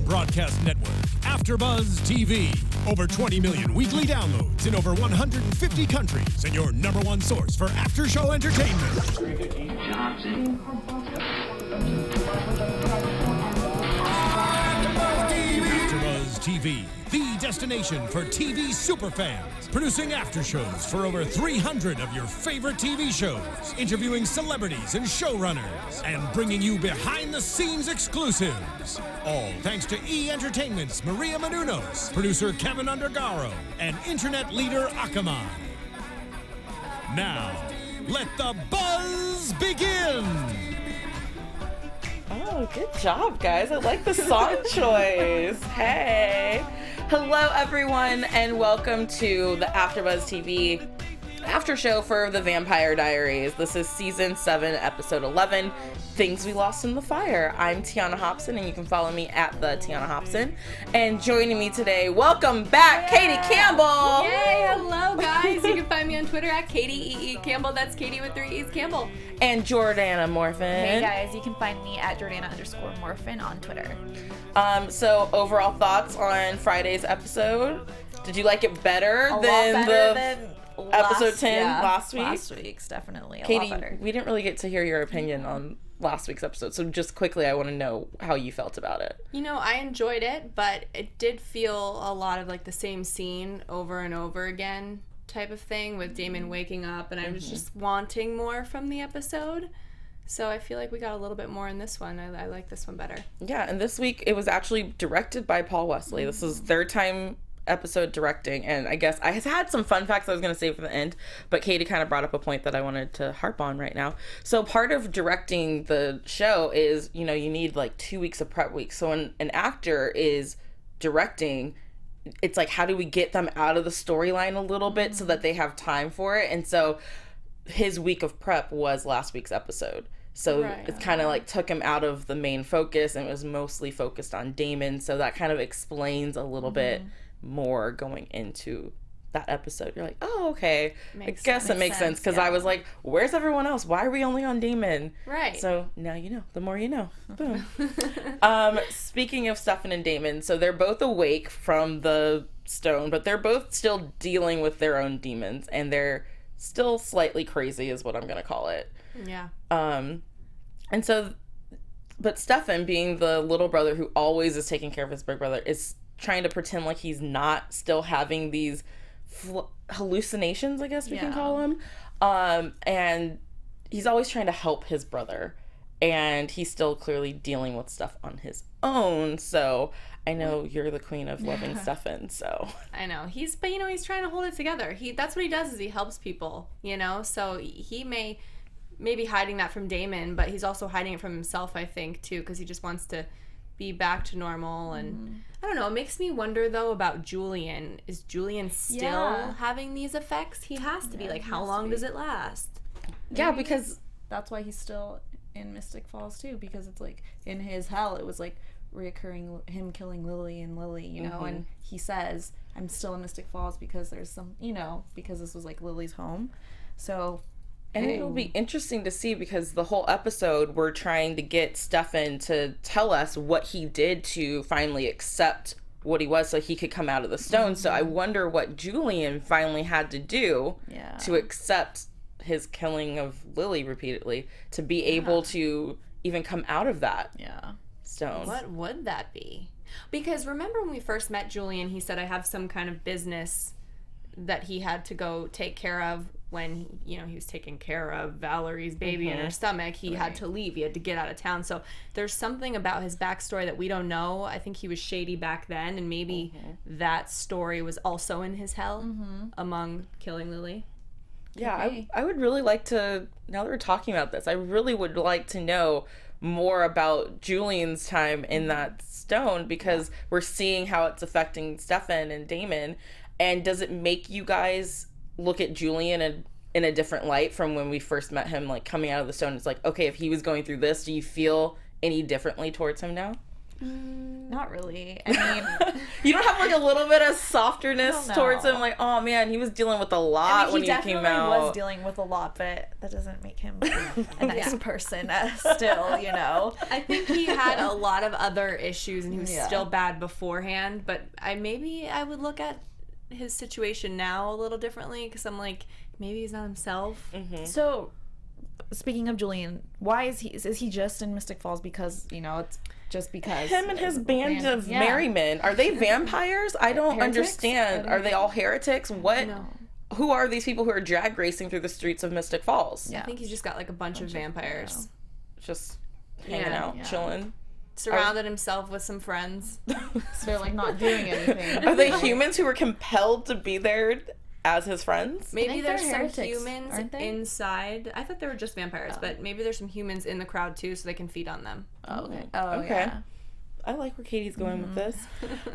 broadcast network, AFTERBUZZ TV. Over 20 million weekly downloads in over 150 countries, and your number one source for after-show entertainment. AFTERBUZZ TV, the destination for TV superfans. Producing after shows for over 300 of your favorite TV shows. Interviewing celebrities and showrunners. And bringing you behind-the-scenes exclusives. All thanks to E! Entertainment's Maria Menounos, producer Kevin Undergaro, and internet leader Akamai. Now, let the buzz begin! Oh, good job, guys. I like the song choice. Hey. Hello, everyone, and welcome to the AFTERBUZZ TV after show for the Vampire Diaries. This is season 7, episode 11, Things We Lost in the Fire. I'm Tiona Hobson, and you can follow me at the Tiona Hobson. And joining me today, welcome back, Katie Campbell. Yay, hello, guys. You can find me on Twitter at Katie E.E. Campbell. That's Katie with 3 E's, Campbell. And Jordana Morfin. Hey, guys. You can find me at Jordana_Morfin on Twitter. So overall thoughts on Friday's episode? Did you like it better than episode 10 last week? Last week's definitely a Katie, lot better. we didn't really get to hear your opinion on last week's episode, so just quickly, I want to know how you felt about it. You know, I enjoyed it, but it did feel a lot of like the same scene over and over again type of thing with Damon waking up, and I was just wanting more from the episode. So I feel like we got a little bit more in this one. I like this one better. Yeah, and this week it was actually directed by Paul Wesley. This is their time episode directing, and I guess I had some fun facts I was going to save for the end, but Katie kind of brought up a point that I wanted to harp on right now. So part of directing the show is, you know, you need like 2 weeks of prep weeks. So when an actor is directing, it's like, how do we get them out of the storyline a little bit so that they have time for it? And so his week of prep was last week's episode. So it kind of like took him out of the main focus and was mostly focused on Damon. So that kind of explains a little bit more going into that episode. You're like, oh, okay. I guess it makes sense. Because I was like, where's everyone else? Why are we only on Damon? Right. So now you know. The more you know. Boom. Speaking of Stefan and Damon, so they're both awake from the stone, but they're both still dealing with their own demons. And they're still slightly crazy is what I'm going to call it. Yeah. And so, but Stefan, being the little brother who always is taking care of his big brother, is trying to pretend like he's not still having these hallucinations, I guess we can call them. And he's always trying to help his brother. And he's still clearly dealing with stuff on his own. So I know you're the queen of loving Stefan, so. I know. He's trying to hold it together. That's what he does, is he helps people, you know? So he may be hiding that from Damon, but he's also hiding it from himself, I think, too, because he just wants to be back to normal. And I don't know, it makes me wonder though about Julian. Is Julian still having these effects? He has to be. Like, how long does it last? Yeah, because that's why he's still in Mystic Falls too, because it's like in his hell it was like reoccurring, him killing Lily, you know, and he says, I'm still in Mystic Falls because there's some, you know, because this was like Lily's home. So and it'll be interesting to see, because the whole episode we're trying to get Stefan to tell us what he did to finally accept what he was so he could come out of the stone. So I wonder what Julian finally had to do to accept his killing of Lily repeatedly to be able to even come out of that stone. What would that be? Because remember when we first met Julian, he said, I have some kind of business that he had to go take care of when, you know, he was taking care of Valerie's baby in her stomach. He had to leave. He had to get out of town. So there's something about his backstory that we don't know. I think he was shady back then, and maybe that story was also in his hell among killing Lily. Yeah, I would really like to, now that we're talking about this, I really would like to know more about Julian's time in that stone, because we're seeing how it's affecting Stefan and Damon. And does it make you guys look at Julian in a different light from when we first met him, like coming out of the stone? It's like, okay, if he was going through this, do you feel any differently towards him now? Not really. I mean, You don't have like a little bit of softerness No. towards him, like, oh man, he was dealing with a lot when he came out. was dealing with a lot, but that doesn't make him a nice person still, you know. I think he had a lot of other issues and he was Yeah. still bad beforehand, but maybe I would look at his situation now a little differently because I'm like, maybe he's not himself. So, speaking of Julian, why is he just in Mystic Falls because, you know, it's just because Him and his band of merrymen. Are they vampires? I don't Heretics? understand. Are they all heretics? What? No. Who are these people who are drag racing through the streets of Mystic Falls? I think he's just got like a bunch of vampires. Just hanging Yeah. out, Yeah. chilling. Surrounded himself with some friends. So they're like not doing anything. Are they humans who were compelled to be there as his friends? Maybe think there's they're some heretics, humans aren't they? inside. I thought they were just vampires, but maybe there's some humans in the crowd too, so they can feed on them. Oh, okay. Oh, Okay. yeah. I like where Katie's going with this.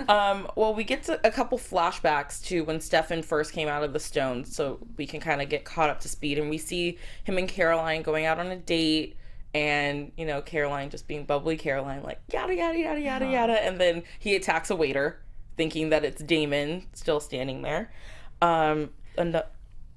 Well, we get to a couple flashbacks to when Stefan first came out of the stone, so we can kind of get caught up to speed. And we see him and Caroline going out on a date, and, you know, Caroline just being bubbly Caroline, like, yada, yada, yada, yada, yada. And then he attacks a waiter, thinking that it's Damon still standing there. And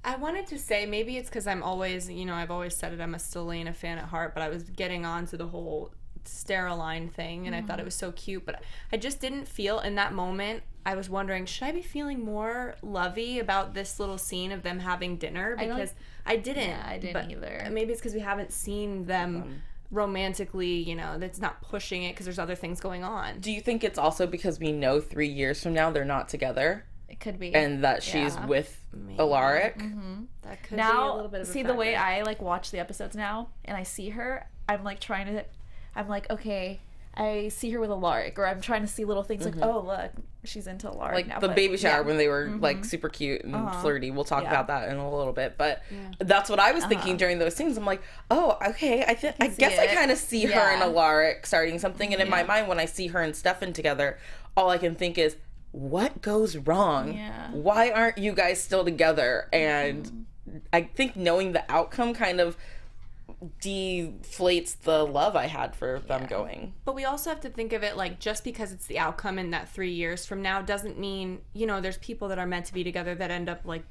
I wanted to say, maybe it's because I'm always, you know, I've always said it, I'm a Elena fan at heart, but I was getting on to the whole Steroline thing, and I thought it was so cute, but I just didn't feel in that moment. I was wondering, should I be feeling more lovey about this little scene of them having dinner? Because I didn't. Yeah, I didn't but either. Maybe it's because we haven't seen them romantically, you know, that's not pushing it because there's other things going on. do you think it's also because we know 3 years from now they're not together? It could be. And that she's with Alaric? That could be a Now, little bit of a see, the way factor. I like watch the episodes now and I see her, I'm like I'm like, okay, I see her with Alaric, or I'm trying to see little things like, oh, look, she's into Alaric Like now. the but, baby shower yeah. when they were like super cute and flirty. We'll talk Yeah. about that in a little bit. But that's what I was thinking during those scenes. I'm like, oh, okay. I guess I it. kind of see her and Yeah. Alaric starting something. And in my mind, when I see her and Stefan together, all I can think is, what goes wrong? Yeah. Why aren't you guys still together? And I think knowing the outcome kind of deflates the love I had for them going. But we also have to think of it like, just because it's the outcome in that 3 years from now doesn't mean, you know, there's people that are meant to be together that end up like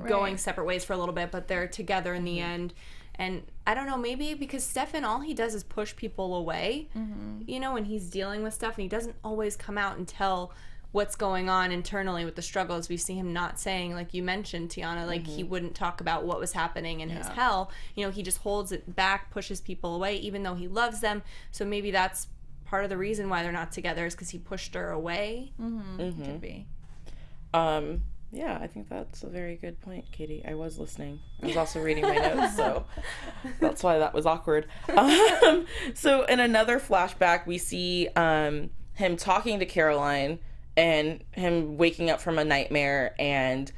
going separate ways for a little bit, but they're together in the end. And I don't know, maybe because Stefan, all he does is push people away, you know, when he's dealing with stuff, and he doesn't always come out and tell what's going on internally with the struggles. We see him not saying, like you mentioned, Tiona, like he wouldn't talk about what was happening in his hell. You know, he just holds it back, pushes people away, even though he loves them. So maybe that's part of the reason why they're not together, is because he pushed her away. Could be. Yeah, I think that's a very good point, Katie. I was listening. I was also reading my notes, so that's why that was awkward. So in another flashback, we see him talking to Caroline and him waking up from a nightmare, and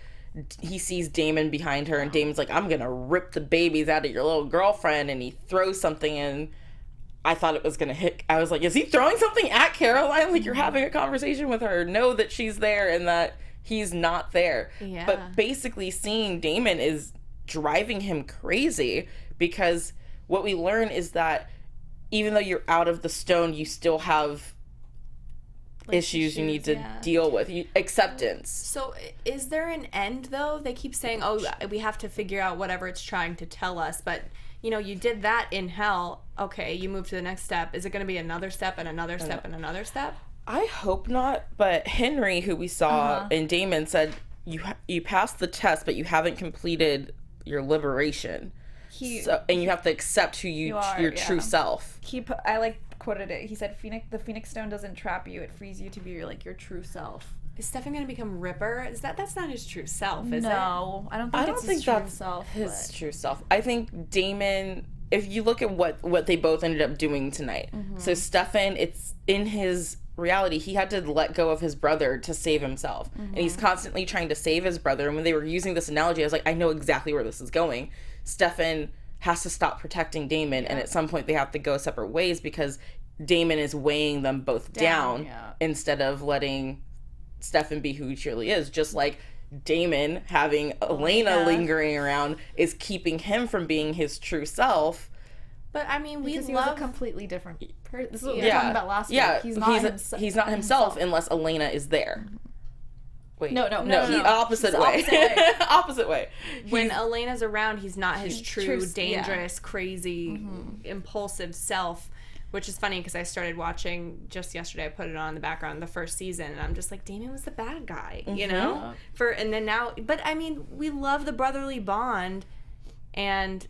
he sees Damon behind her, and Damon's like, I'm gonna rip the babies out of your little girlfriend, and he throws something in. I thought it was gonna hit. I was like, is he throwing something at Caroline? Like, you're having a conversation with her. Know that she's there and that he's not there. Yeah. But basically seeing Damon is driving him crazy, because what we learn is that even though you're out of the stone, you still have issues you need to deal with. Acceptance. So is there an end, though? They keep saying, oh, we have to figure out whatever it's trying to tell us, but you know, you did that in hell. Okay, you move to the next step. Is it going to be another step and another step and another step? I hope not, but Henry, who we saw in Damon, said you passed the test, but you haven't completed your liberation. And you have to accept who your true self. I like quoted it. He said, the Phoenix Stone doesn't trap you; it frees you to be your true self. Is Stefan going to become Ripper? That's not his true self, is it? No, I don't think it's his true self. His true self. I think Damon, if you look at what they both ended up doing tonight. So Stefan, it's in his reality, he had to let go of his brother to save himself. And he's constantly trying to save his brother. And when they were using this analogy, I was like, I know exactly where this is going. Stefan has to stop protecting Damon, and at some point they have to go separate ways, because Damon is weighing them both down instead of letting Stefan be who he truly is. Just like Damon having Elena lingering around is keeping him from being his true self. But I mean, we because he love was a completely different person. This is what we Yeah. were talking about last week. He's not himself unless Elena is there. Wait. No. Opposite way. Opposite way. when Elena's around, he's not his true, yeah. dangerous, crazy, impulsive self. Which is funny because I started watching just yesterday. I put it on in the background, the first season, and I'm just like, Damon was the bad guy, you know. And then now, but I mean, we love the brotherly bond, and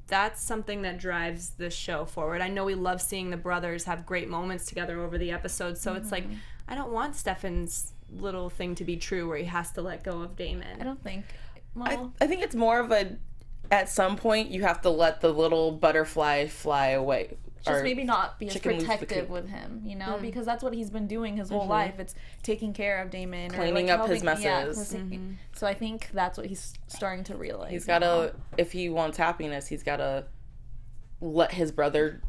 that's something that drives this show forward. I know we love seeing the brothers have great moments together over the episodes, so it's like, I don't want Stefan's little thing to be true where he has to let go of Damon. I don't think. Well, I think it's more of a, at some point, you have to let the little butterfly fly away. just maybe not be as chicken lose the protective coop. with him, you know, because that's what he's been doing his whole life. It's taking care of Damon, Cleaning or up helping, his messes. So I think that's what he's starting to realize. He's gotta, if he wants happiness, he's gotta let his brother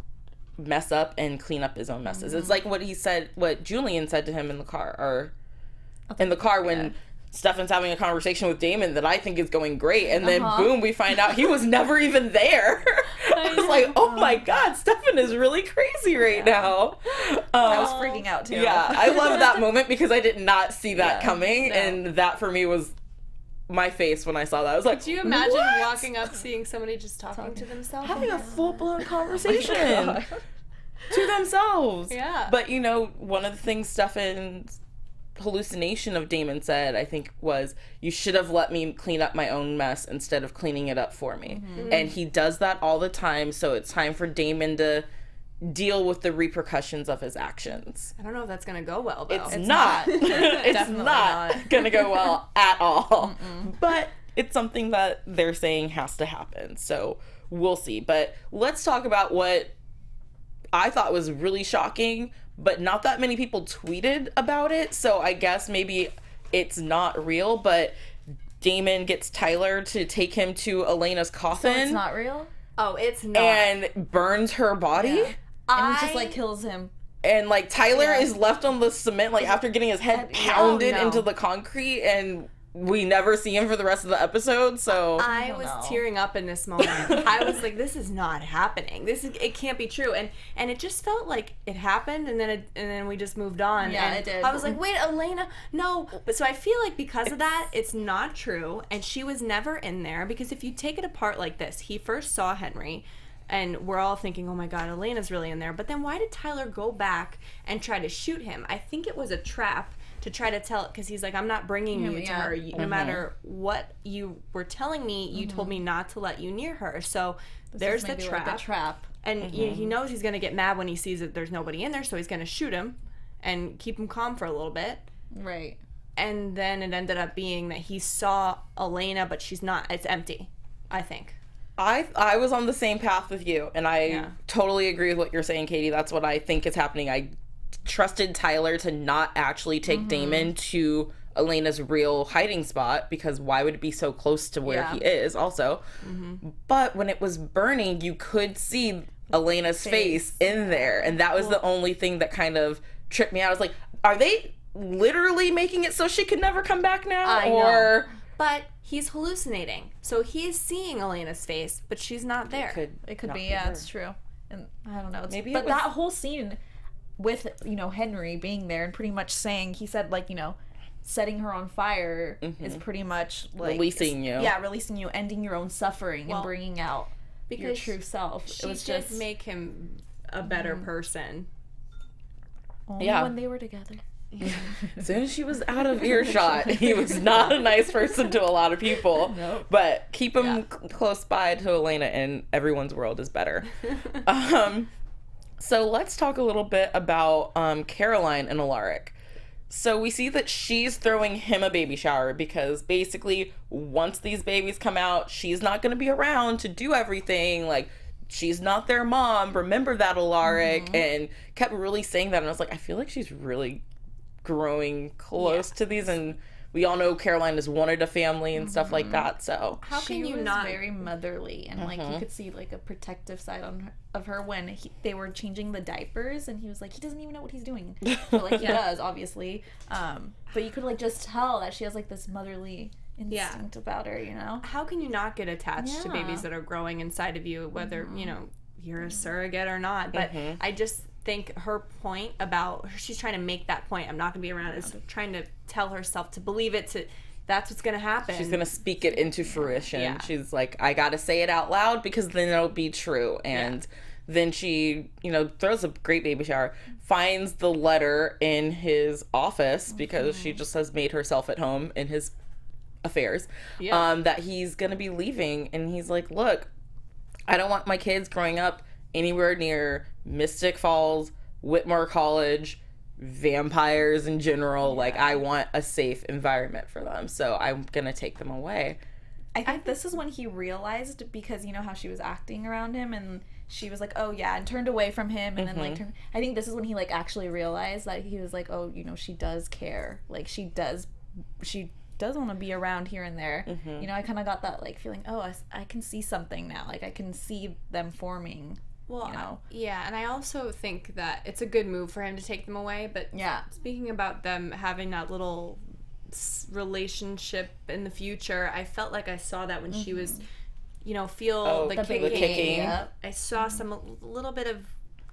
mess up and clean up his own messes. It's like what he said, what Julian said to him in the car, when Stefan's having a conversation with Damon that I think is going great, and then boom, we find out he was never even there. I was like, oh my god, Stefan is really crazy right now. I was freaking out too. Yeah, I love that moment because I did not see that coming, and that for me was my face when I saw that. I was like, Could you imagine what? walking up, seeing somebody just talking to themselves? Having a full-blown conversation to themselves. Yeah. But, you know, one of the things Stefan's hallucination of Damon said, I think, was, you should have let me clean up my own mess instead of cleaning it up for me. And he does that all the time, so it's time for Damon to deal with the repercussions of his actions. I don't know if that's going to go well, though. It's not. It's not going to go well at all. But it's something that they're saying has to happen. So we'll see. But let's talk about what I thought was really shocking, but not that many people tweeted about it. So I guess maybe it's not real, but Damon gets Tyler to take him to Elena's coffin. So it's not real? Oh, it's not. And burns her body. Yeah. And he just like kills him. And like Tyler is left on the cement, like after getting his head pounded into the concrete, and we never see him for the rest of the episode. So I was tearing up in this moment. I was like, "This is not happening. It can't be true." And it just felt like it happened, and then we just moved on. Yeah, and it did. I was like, "Wait, Elena, no!" But so I feel like because of that, it's not true, and she was never in there. Because if you take it apart like this, he first saw Henry. And we're all thinking, oh my God, Elena's really in there. But then why did Tyler go back and try to shoot him? I think it was a trap to try to tell, because he's like, I'm not bringing you to her. No matter what you were telling me, you told me not to let you near her. So there's the trap. Like the trap. And he knows he's going to get mad when he sees that there's nobody in there, so he's going to shoot him and keep him calm for a little bit. Right. And then it ended up being that he saw Elena, but she's not. It's empty, I think. I was on the same path with you, and I totally agree with what you're saying, Katie. That's what I think is happening. I trusted Tyler to not actually take Damon to Elena's real hiding spot, because why would it be so close to where he is also? But when it was burning, you could see Elena's face in there, and that was the only thing that kind of tripped me out. I was like, are they literally making it so she could never come back now? I know. But he's hallucinating. So he's seeing Elena's face, but she's not there. It could be, it's true. And I don't know. Maybe but that whole scene with, you know, Henry being there and pretty much saying, he said, like, you know, setting her on fire is pretty much like releasing you. Yeah, releasing you, ending your own suffering and bringing out your true self. She It was did just make him a better person. only when they were together. As soon as she was out of earshot, he was not a nice person to a lot of people. Nope. But keep him close by to Elena, and everyone's world is better. So let's talk a little bit about Caroline and Alaric. So we see that she's throwing him a baby shower because basically once these babies come out, she's not going to be around to do everything. Like, she's not their mom. Remember that, Alaric. And kept really saying that. And I was like, I feel like she's really growing close to these, and we all know Caroline has wanted a family and stuff like that. So How can she you was not? very motherly, and like you could see like a protective side of her when they were changing the diapers, and he was like, he doesn't even know what he's doing, but like he does obviously. But you could like just tell that she has like this motherly instinct about her, you know. How can you not get attached to babies that are growing inside of you? Whether you know you're a surrogate or not. But I just think her point about, she's trying to make that point, I'm not going to be around, is trying to tell herself to believe it, to that's what's going to happen. She's going to speak it into fruition. Yeah. She's like, I got to say it out loud because then it'll be true. And then she, throws a great baby shower, finds the letter in his office because she just has made herself at home in his affairs, that he's going to be leaving. And he's like, look, I don't want my kids growing up anywhere near Mystic Falls, Whitmore College, vampires in general. Like, I want a safe environment for them, so I'm gonna take them away. I think this is when he realized, because you know how she was acting around him and she was like, oh yeah, and turned away from him, and then like I think this is when he like actually realized that he was like, oh, she does care, like she does want to be around here and there. I kind of got that like feeling, oh, I can see something now, like I can see them forming. Well, yeah, and I also think that it's a good move for him to take them away, but speaking about them having that little relationship in the future, I felt like I saw that when she was, the kicking. Yep. I saw a little bit of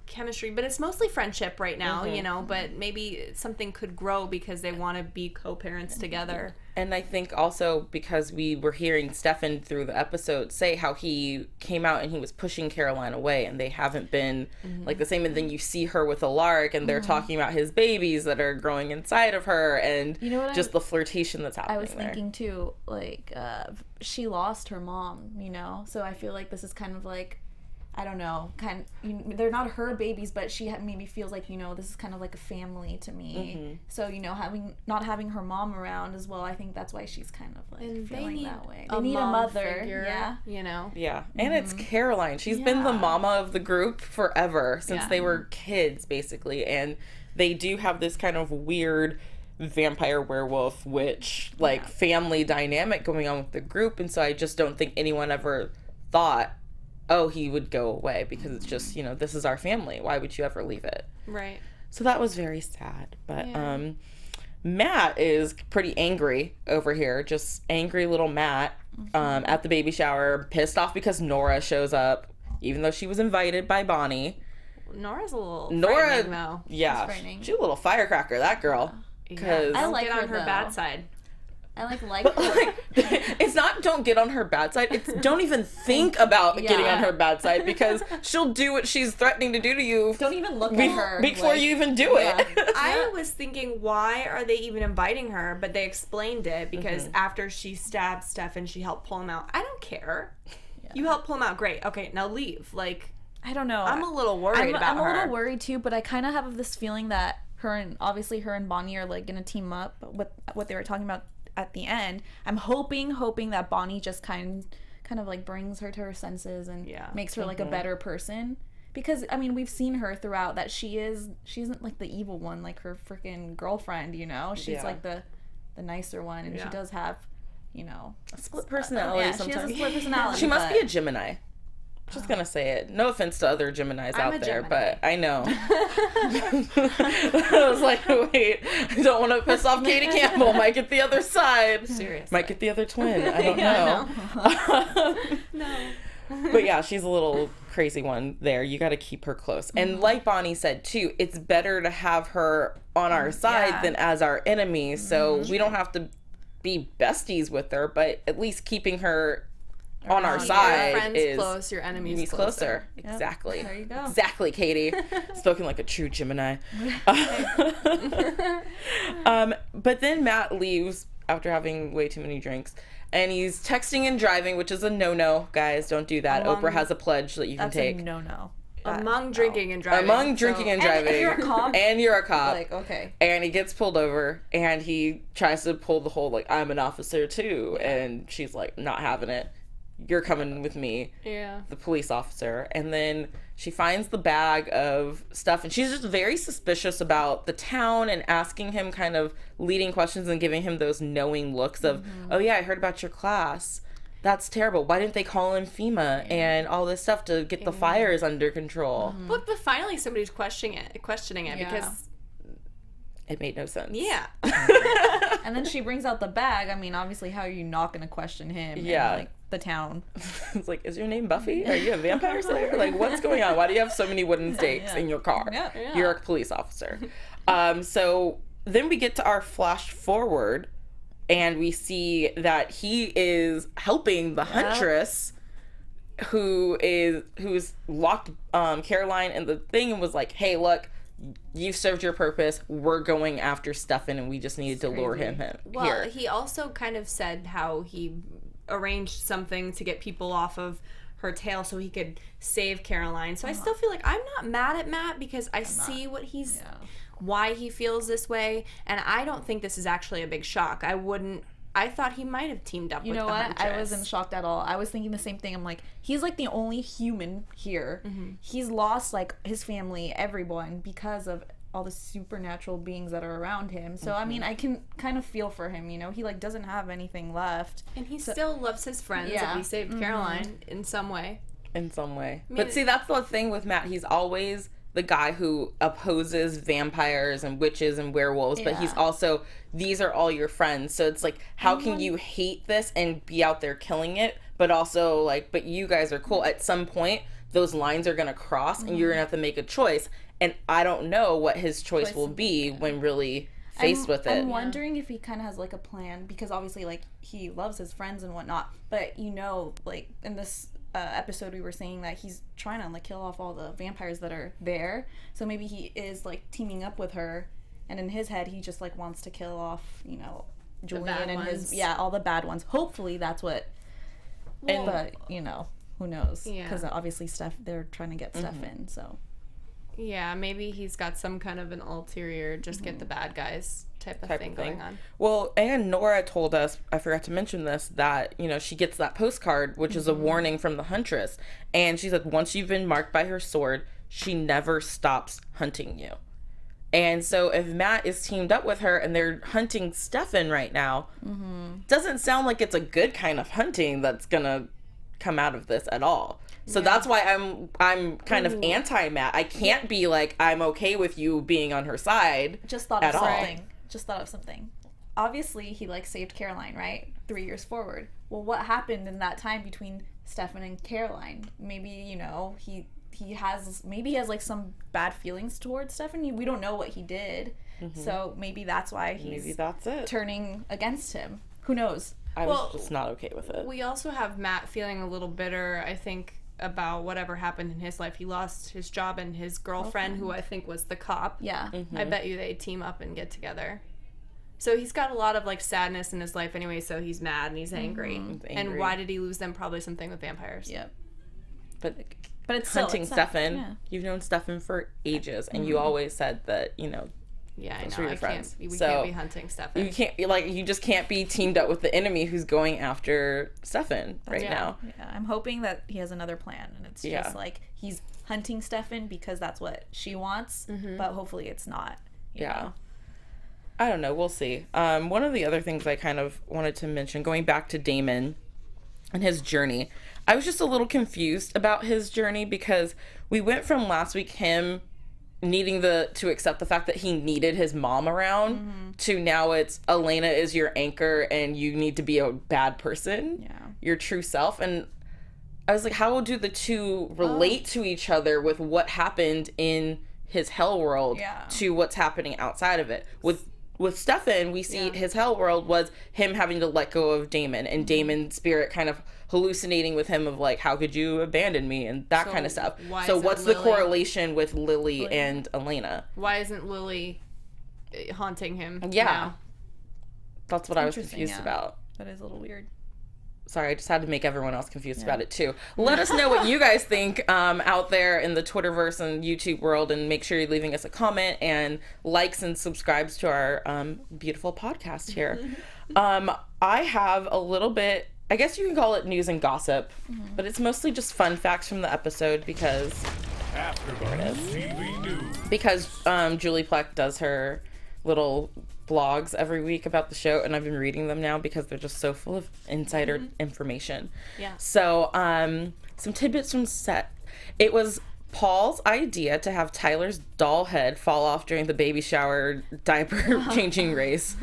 chemistry, but it's mostly friendship right now, but maybe something could grow because they want to be co-parents together. And I think also because we were hearing Stefan through the episode say how he came out and he was pushing Caroline away, and they haven't been like the same. And then you see her with Alaric, and they're talking about his babies that are growing inside of her, and just the flirtation that's happening. I was thinking too, like she lost her mom, so I feel like this is kind of like, I don't know, they're not her babies, but she maybe feels like, this is kind of like a family to me. So, not having her mom around as well, I think that's why she's kind of like feeling that way. They need a mother, figure, Yeah, and it's Caroline. She's been the mama of the group forever, since they were kids, basically. And they do have this kind of weird vampire werewolf witch family dynamic going on with the group. And so I just don't think anyone ever thought, oh, he would go away, because it's just, this is our family. Why would you ever leave it? Right. So that was very sad. But Matt is pretty angry over here. Just angry little Matt at the baby shower. Pissed off because Nora shows up, even though she was invited by Bonnie. Nora's a little frightening, though. Yeah. She's a little firecracker, that girl. Because I like her bad side. I like her. It's not don't get on her bad side. It's don't even think about getting on her bad side, because she'll do what she's threatening to do to you. Don't even look at her before you even do it. I was thinking, why are they even inviting her? But they explained it because after she stabbed Stefan, she helped pull him out. I don't care. You helped pull him out. Great. Okay, now leave. Like, I don't know. I'm a little worried about her. I'm a little worried too, but I kind of have this feeling that her and Bonnie are like gonna team up with what they were talking about at the end. I'm hoping that Bonnie just kind of like brings her to her senses and makes her like a better person, because I mean, we've seen her throughout that she isn't like the evil one like her freaking girlfriend, she's like the nicer one, and she does have a split personality sometimes. She has a split personality. She must be a Gemini. Just gonna say it. No offense to other Geminis out there, but I know. I was like, wait, I don't want to piss off Katie Campbell. Might get the other side. Seriously. Might get the other twin. I don't know. No. But yeah, she's a little crazy one there. You got to keep her close. And like Bonnie said too, it's better to have her on our side than as our enemy. So we don't have to be besties with her, but at least keeping her on our side. Your friends is close, your enemies closer. Yep. Exactly. There you go. Exactly, Katie. Spoken like a true Gemini. But then Matt leaves after having way too many drinks, and he's texting and driving, which is a no-no. Guys, don't do that. Oprah has a pledge that you can take. That's a no-no. Among drinking and driving. Among drinking and driving. And you're a cop. And you're a cop. Like, okay. And he gets pulled over, and he tries to pull the whole, like, I'm an officer too. And she's like, not having it. You're coming with me. Yeah. The police officer. And then she finds the bag of stuff, and she's just very suspicious about the town and asking him kind of leading questions and giving him those knowing looks of, oh yeah, I heard about your class. That's terrible. Why didn't they call in FEMA and all this stuff to get the fires under control? But finally somebody's questioning it because it made no sense. Yeah. And then she brings out the bag. I mean, obviously, how are you not going to question him? Yeah. And, like, the town. It's like, is your name Buffy? Are you a vampire slayer? Like, what's going on? Why do you have so many wooden stakes in your car? Yeah. You're a police officer. So then we get to our flash forward, and we see that he is helping the Huntress, who's locked Caroline in the thing, and was like, hey, look, you've served your purpose. We're going after Stefan, and we just needed to lure him Well, here. he also kind of said how he arranged something to get people off of her tail so he could save Caroline. So I still feel like I'm not mad at Matt because I see what he's why he feels this way, and I don't think this is actually a big shock. I thought he might have teamed up with the Huntress. I wasn't shocked at all. I was thinking the same thing. I'm like, he's like the only human here. He's lost like his family, everyone, because of all the supernatural beings that are around him. So I mean, I can kind of feel for him, you know. He like doesn't have anything left. And he still loves his friends if he saved Caroline in some way. But see, that's the thing with Matt. He's always the guy who opposes vampires and witches and werewolves, but he's also, these are all your friends. So it's like, how can you hate this and be out there killing it, but also like, but you guys are cool. At some point, those lines are going to cross and you're going to have to make a choice. And I don't know what his choice will be when really faced with it. I'm wondering if he kind of has like a plan, because obviously like he loves his friends and whatnot, but you know, like in this episode we were saying that he's trying to like kill off all the vampires that are there. So maybe he is like teaming up with her, and in his head he just like wants to kill off, you know, Julian and his all the bad ones. Hopefully that's what. But you know, who knows? Because obviously they're trying to get Stefan. So yeah, maybe he's got some kind of an ulterior, just get the bad guys type of thing going on. Well, and Nora told us, I forgot to mention this, that, you know, she gets that postcard, which is a warning from the Huntress. And she said, once you've been marked by her sword, she never stops hunting you. And so if Matt is teamed up with her and they're hunting Stefan right now, doesn't sound like it's a good kind of hunting that's going to come out of this at all. So that's why I'm kind of anti-Matt. I can't be like, I'm okay with you being on her side. Just thought of something. Obviously, he like saved Caroline, right? 3 years forward. Well, what happened in that time between Stefan and Caroline? Maybe, you know, he has like some bad feelings towards Stefan. We don't know what he did. So maybe that's why he's turning against him. Who knows? I was just not okay with it. We also have Matt feeling a little bitter, I think, about whatever happened in his life. He lost his job and his girlfriend, who I think was the cop. Yeah. I bet you they team up and get together. So he's got a lot of like sadness in his life anyway, so he's mad and he's angry. And why did he lose them? Probably something with vampires. Yep. But it's hunting Stefan, you've known Stefan for ages, and you always said that, you know, yeah, I know. we can't be hunting Stefan. You just can't be teamed up with the enemy who's going after Stefan now. Yeah, I'm hoping that he has another plan, and it's just like he's hunting Stefan because that's what she wants, but hopefully it's not. You know? I don't know. We'll see. One of the other things I kind of wanted to mention, going back to Damon and his journey, I was just a little confused about his journey, because we went from last week him needing to accept the fact that he needed his mom around to now it's Elena is your anchor and you need to be a bad person, your true self. And I was like, how do the two relate to each other with what happened in his hell world to what's happening outside of it? With Stefan, we see his hell world was him having to let go of Damon, and Damon's spirit kind of hallucinating with him of like, how could you abandon me, and that kind of stuff. So what's the correlation with Lily and Elena? Why isn't Lily haunting him? Yeah. That's what I was confused about. That is a little weird. Sorry, I just had to make everyone else confused about it too. Let us know what you guys think out there in the Twitterverse and YouTube world, and make sure you're leaving us a comment and likes and subscribes to our beautiful podcast here. I have a little bit, I guess you can call it news and gossip, but it's mostly just fun facts from the episode because AFTERBUZZ TV News. Because Julie Plec does her little blogs every week about the show, and I've been reading them now because they're just so full of insider information. Yeah. So, some tidbits from set. It was Paul's idea to have Tyler's doll head fall off during the baby shower diaper changing race.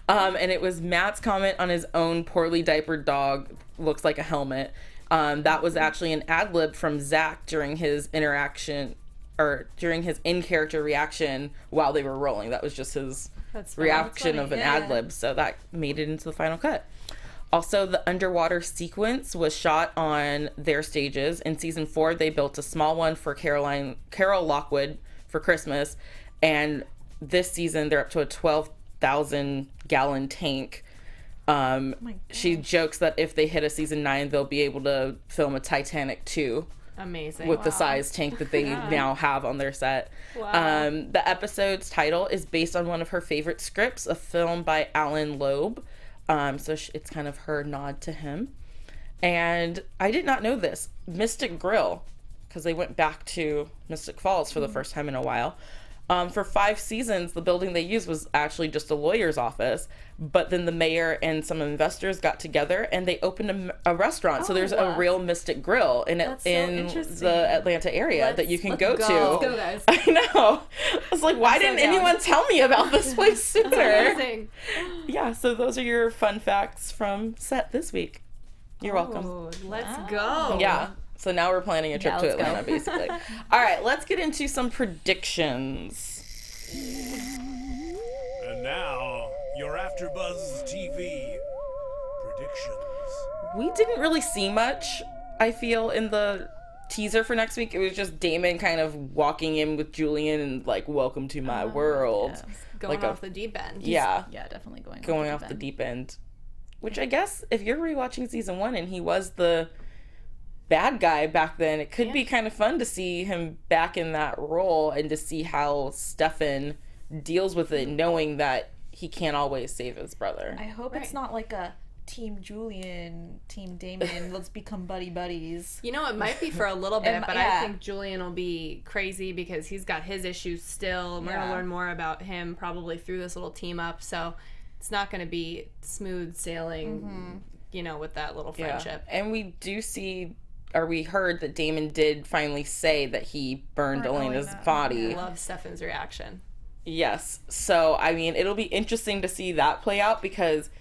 And it was Matt's comment on his own poorly diapered dog looks like a helmet. That was actually an ad lib from Zach during his interaction, or during his in-character reaction while they were rolling. That was just his reaction of an ad lib, so that made it into the final cut. Also, the underwater sequence was shot on their stages. In season 4, they built a small one for Carol Lockwood for Christmas, and this season they're up to a 12,000 gallon tank. She jokes that if they hit a season 9, they'll be able to film a Titanic 2. Amazing. With the size tank that they now have on their set. Wow. The episode's title is based on one of her favorite scripts, a film by Alan Loeb. So it's kind of her nod to him. And I did not know this. Mystic Grill, because they went back to Mystic Falls for the first time in a while. For 5 seasons, the building they used was actually just a lawyer's office. But then the mayor and some investors got together and they opened a restaurant. So there's a real Mystic Grill in the Atlanta area that you can go to. Let's go, guys. I know. I was like, why didn't anyone tell me about this place sooner? That's amazing. Yeah, so those are your fun facts from set this week. You're welcome. Let's go. Yeah. So now we're planning a trip to Atlanta, basically. All right, let's get into some predictions. And now, your AFTERBUZZ TV predictions. We didn't really see much, I feel, in the teaser for next week. It was just Damon kind of walking in with Julian and like, welcome to my world. Yes. Going like off the deep end. Yeah, Definitely going off the deep end. Which I guess, if you're rewatching season 1 and he was the bad guy back then, it could be kind of fun to see him back in that role and to see how Stefan deals with it, knowing that he can't always save his brother. I hope it's not like a Team Julian, Team Damon, let's become buddies. You know, it might be for a little bit, but I think Julian will be crazy because he's got his issues still, and we're going to learn more about him probably through this little team up, so it's not going to be smooth sailing, you know, with that little friendship. And we do see, or we heard that Damon did finally say that he burned Elena's body. I love Stefan's reaction. Yes. So, I mean, it'll be interesting to see that play out because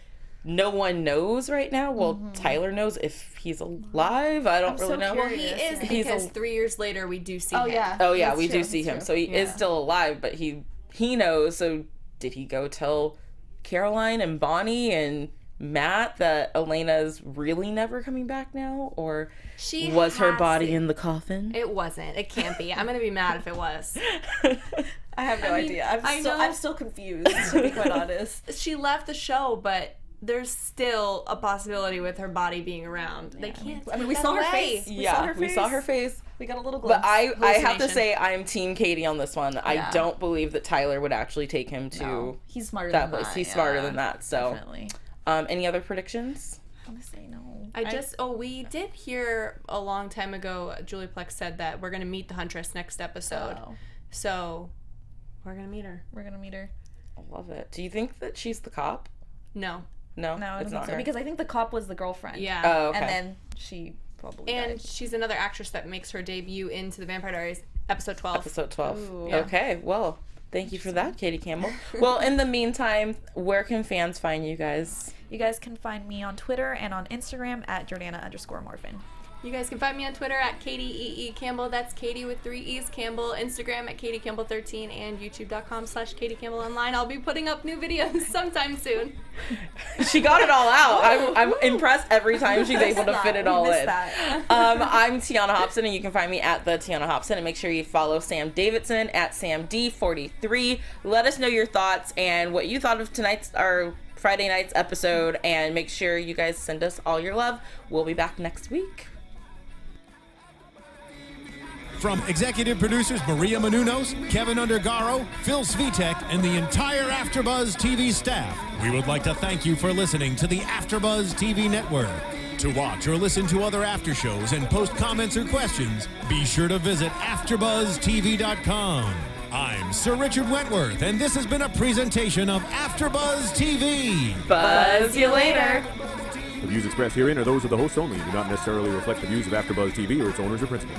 no one knows right now. Well, Tyler knows if he's alive. I don't really know. Well, he is because 3 years later we do see him. Oh, yeah, we do see him. So he is still alive, but he knows. So did he go tell Caroline and Bonnie and Matt that Elena's really never coming back now? Or was her body in the coffin? It wasn't. It can't be. I'm going to be mad if it was. I have no idea. I'm still confused, to be quite honest. She left the show, but there's still a possibility with her body being around. They can't. I mean, we saw her face. We saw her face. We got a little glimpse. But I have to say, I'm Team Katie on this one. I don't believe that Tyler would actually take him to he's smarter that than place. that. He's smarter than that. So, definitely. Any other predictions? I'm gonna say no. We did hear a long time ago, Julie Plex said that we're going to meet the Huntress next episode. So, we're going to meet her. I love it. Do you think that she's the cop? No. No, I don't it's think not so. her. Because I think the cop was the girlfriend. Yeah. Oh, okay. And then she probably died. She's another actress that makes her debut into the Vampire Diaries, episode 12. Episode 12. Ooh. Yeah. Okay, well, thank you for that, Katie Campbell. Well, in the meantime, where can fans find you guys? You guys can find me on Twitter and on Instagram at Jordana_Morfin. You guys can find me on Twitter at Katie Campbell. That's Katie with 3 E's Campbell. Instagram at KatieCampbell13 and YouTube.com/KatieCampbellOnline. I'll be putting up new videos sometime soon. She got it all out. I'm impressed every time she's able to fit it all in. I'm Tiona Hobson, and you can find me at the Tiona Hobson. And make sure you follow Sam Davidson at SamD43. Let us know your thoughts and what you thought of tonight's our Friday night's episode, and make sure you guys send us all your love. We'll be back next week. From executive producers Maria Menounos, Kevin Undergaro, Phil Svitek, and the entire AFTERBUZZ TV staff, we would like to thank you for listening to the AFTERBUZZ TV network. To watch or listen to other after shows and post comments or questions, be sure to visit AfterBuzzTV.com. I'm Sir Richard Wentworth, and this has been a presentation of AFTERBUZZ TV. Buzz you later. The views expressed herein are those of the hosts only and do not necessarily reflect the views of AfterBuzzTV or its owners or principals.